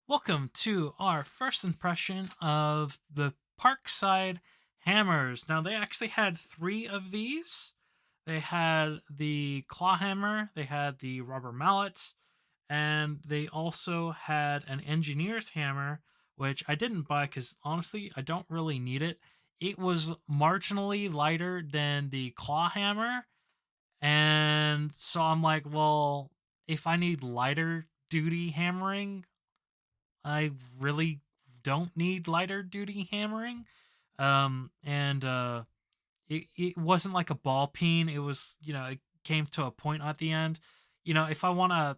Welcome to our first impression of the Parkside Hammers. Now, they actually had three of these. They had the claw hammer, they had the rubber mallet, and they also had an engineer's hammer, which I didn't buy because honestly, I don't really need it. It was marginally lighter than the claw hammer, and so I'm like, well, if I need lighter duty hammering, I really don't need lighter duty hammering. And it wasn't like a ball peen. It was, it came to a point at the end. If I want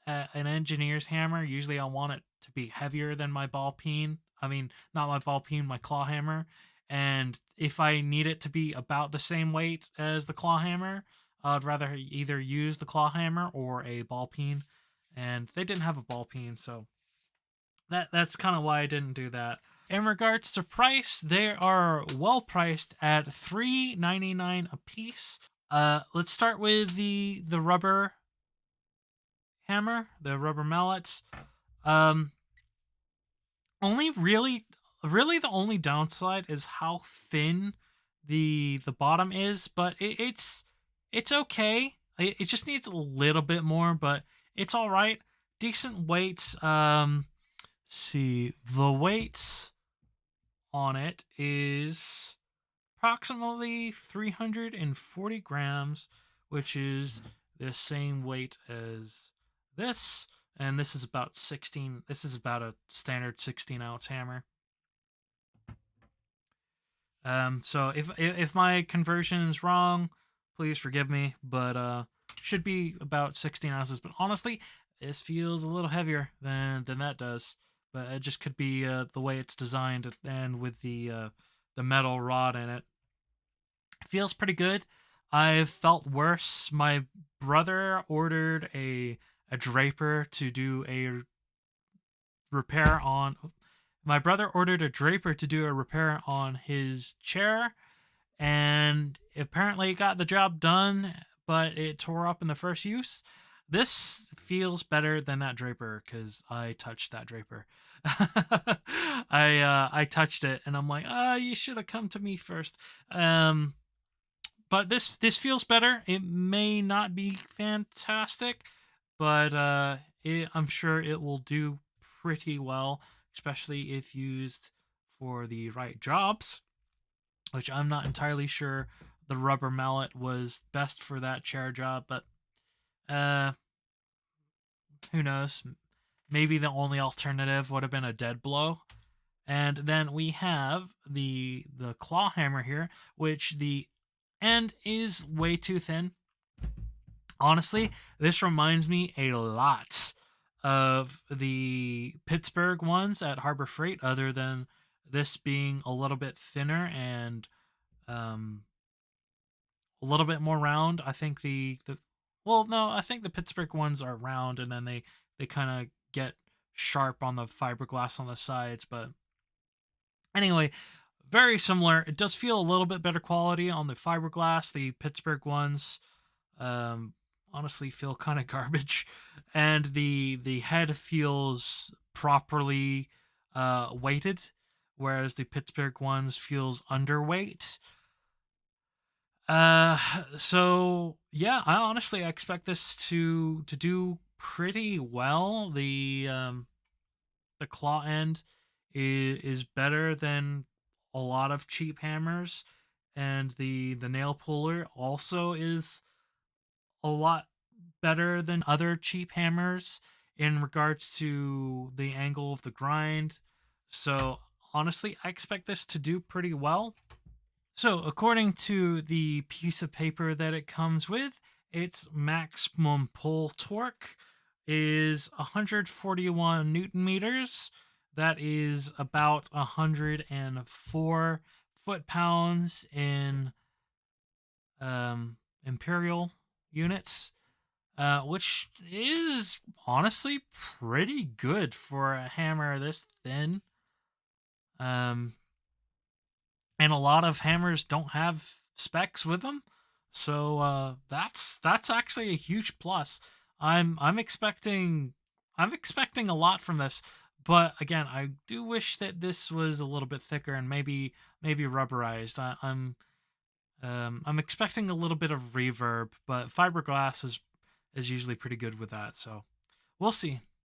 an engineer's hammer, usually I want it to be heavier than my ball peen. I mean, not my ball peen, my claw hammer. And if I need it to be about the same weight as the claw hammer, I'd rather either use the claw hammer or a ball peen. And they didn't have a ball peen, so that's kind of why I didn't do that. In regards to price, they are well priced at $3.99 a piece. Let's start with the rubber hammer, the rubber mallets. Um, only really the only downside is how thin the bottom is, but it's okay. It just needs a little bit more, but it's all right. Decent weight. See, the weight on it is approximately 340 grams, which is the same weight as this. And this is about 16. This is about a standard 16-ounce hammer. So if my conversion is wrong, please forgive me. But should be about 16 ounces. But honestly, this feels a little heavier than that does. But it just could be the way it's designed and with the metal rod in it. It feels pretty good. I've felt worse. My brother ordered a draper to do a repair on. My brother ordered a draper to do a repair on his chair, and apparently got the job done, but it tore up in the first use. This feels better than that draper because I touched that draper. I touched it and I'm like, you should have come to me first. But this feels better. It may not be fantastic, but I'm sure it will do pretty well, especially if used for the right jobs, which I'm not entirely sure the rubber mallet was best for that chair job, but uh, who knows? Maybe the only alternative would have been a dead blow. And then we have the claw hammer here, which the end is way too thin. Honestly, this reminds me a lot of the Pittsburgh ones at Harbor Freight, other than this being a little bit thinner and um, a little bit more round. I think the well, no, I think the Pittsburgh ones are round, and then they kind of get sharp on the fiberglass on the sides. But anyway, very similar. It does feel a little bit better quality on the fiberglass. The Pittsburgh ones, um, honestly, feel kind of garbage, and the head feels properly weighted, whereas the Pittsburgh ones feels underweight. Uh, so yeah, I honestly expect this to do pretty well. The claw end is better than a lot of cheap hammers, and the nail puller also is a lot better than other cheap hammers in regards to the angle of the grind. So honestly, I expect this to do pretty well. So, according to the piece of paper that it comes with, its maximum pull torque is 141 newton meters. That is about 104 foot pounds in imperial units, which is honestly pretty good for a hammer this thin. Um, and a lot of hammers don't have specs with them, so that's actually a huge plus. I'm expecting a lot from this, But again, I do wish that this was a little bit thicker and maybe rubberized. I'm expecting a little bit of reverb, but fiberglass is usually pretty good with that. So we'll see.